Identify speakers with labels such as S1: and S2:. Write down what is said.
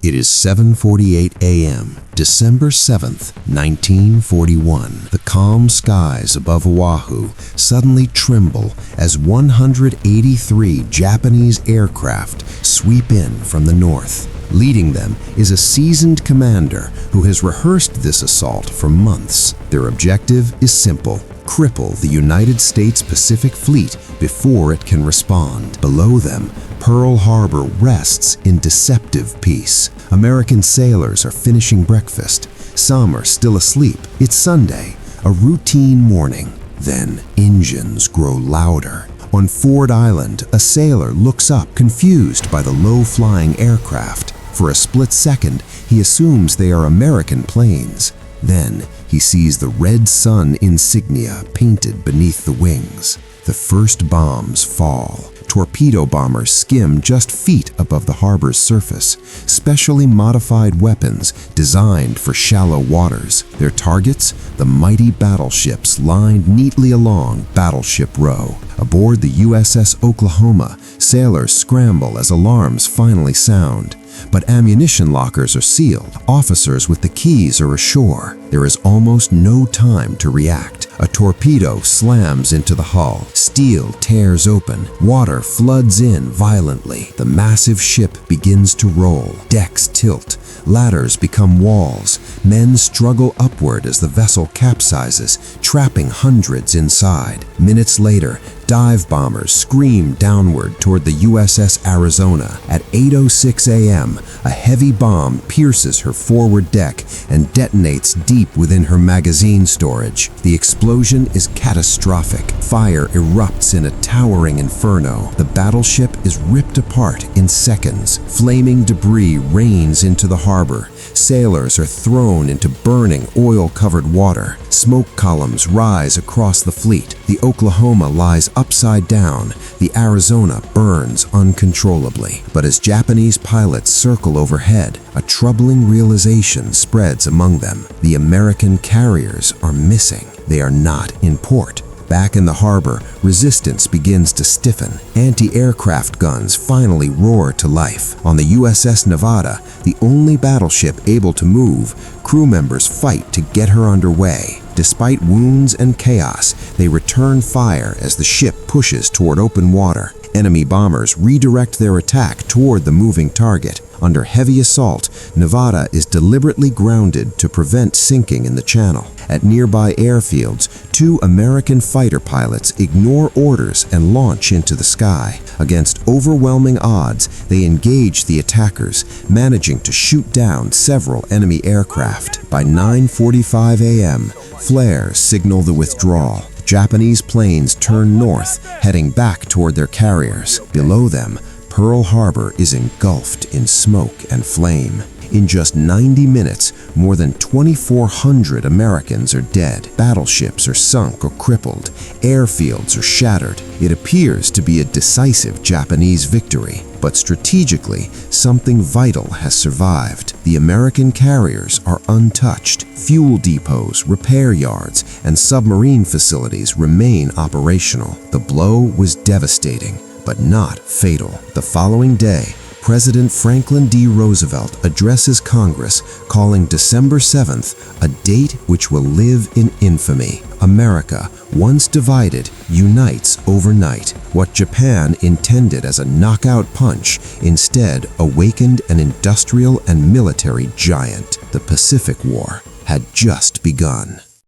S1: It is 7:48 a.m., December 7th, 1941. The calm skies above Oahu suddenly tremble as 183 Japanese aircraft sweep in from the north. Leading them is a seasoned commander who has rehearsed this assault for months. Their objective is simple: cripple the United States Pacific Fleet before it can respond. Below them, Pearl Harbor rests in deceptive peace. American sailors are finishing breakfast. Some are still asleep. It's Sunday, a routine morning. Then engines grow louder. On Ford Island, a sailor looks up, confused by the low-flying aircraft. For a split second, he assumes they are American planes. Then he sees the red sun insignia painted beneath the wings. The first bombs fall. Torpedo bombers skim just feet above the harbor's surface, specially modified weapons designed for shallow waters. Their targets? The mighty battleships lined neatly along Battleship Row. Aboard the USS Oklahoma, sailors scramble as alarms finally sound. But ammunition lockers are sealed. Officers with the keys are ashore. There is almost no time to react. A torpedo slams into the hull. Steel tears open. Water floods in violently. The massive ship begins to roll. Decks tilt. Ladders become walls. Men struggle upward as the vessel capsizes, trapping hundreds inside. Minutes later, dive bombers scream downward toward the USS Arizona. At 8:06 a.m., a heavy bomb pierces her forward deck and detonates deep within her magazine storage. The explosion is catastrophic. Fire erupts in a towering inferno. The battleship is ripped apart in seconds. Flaming debris rains into the harbor. Sailors are thrown into burning, oil-covered water. Smoke columns rise across the fleet. The Oklahoma lies upside down. The Arizona burns uncontrollably. But as Japanese pilots circle overhead, a troubling realization spreads among them. The American carriers are missing. They are not in port. Back in the harbor, resistance begins to stiffen. Anti-aircraft guns finally roar to life. On the USS Nevada, the only battleship able to move, crew members fight to get her underway. Despite wounds and chaos, they return fire as the ship pushes toward open water. Enemy bombers redirect their attack toward the moving target. Under heavy assault, Nevada is deliberately grounded to prevent sinking in the channel. At nearby airfields, 2 American fighter pilots ignore orders and launch into the sky. Against overwhelming odds, they engage the attackers, managing to shoot down several enemy aircraft. By 9:45 a.m., flares signal the withdrawal. Japanese planes turn north, heading back toward their carriers. Below them, Pearl Harbor is engulfed in smoke and flame. In just 90 minutes, more than 2,400 Americans are dead. Battleships are sunk or crippled. Airfields are shattered. It appears to be a decisive Japanese victory. But strategically, something vital has survived. The American carriers are untouched. Fuel depots, repair yards, and submarine facilities remain operational. The blow was devastating, but not fatal. The following day, President Franklin D. Roosevelt addresses Congress, calling December 7th a date which will live in infamy. America, once divided, unites overnight. What Japan intended as a knockout punch instead awakened an industrial and military giant. The Pacific War had just begun.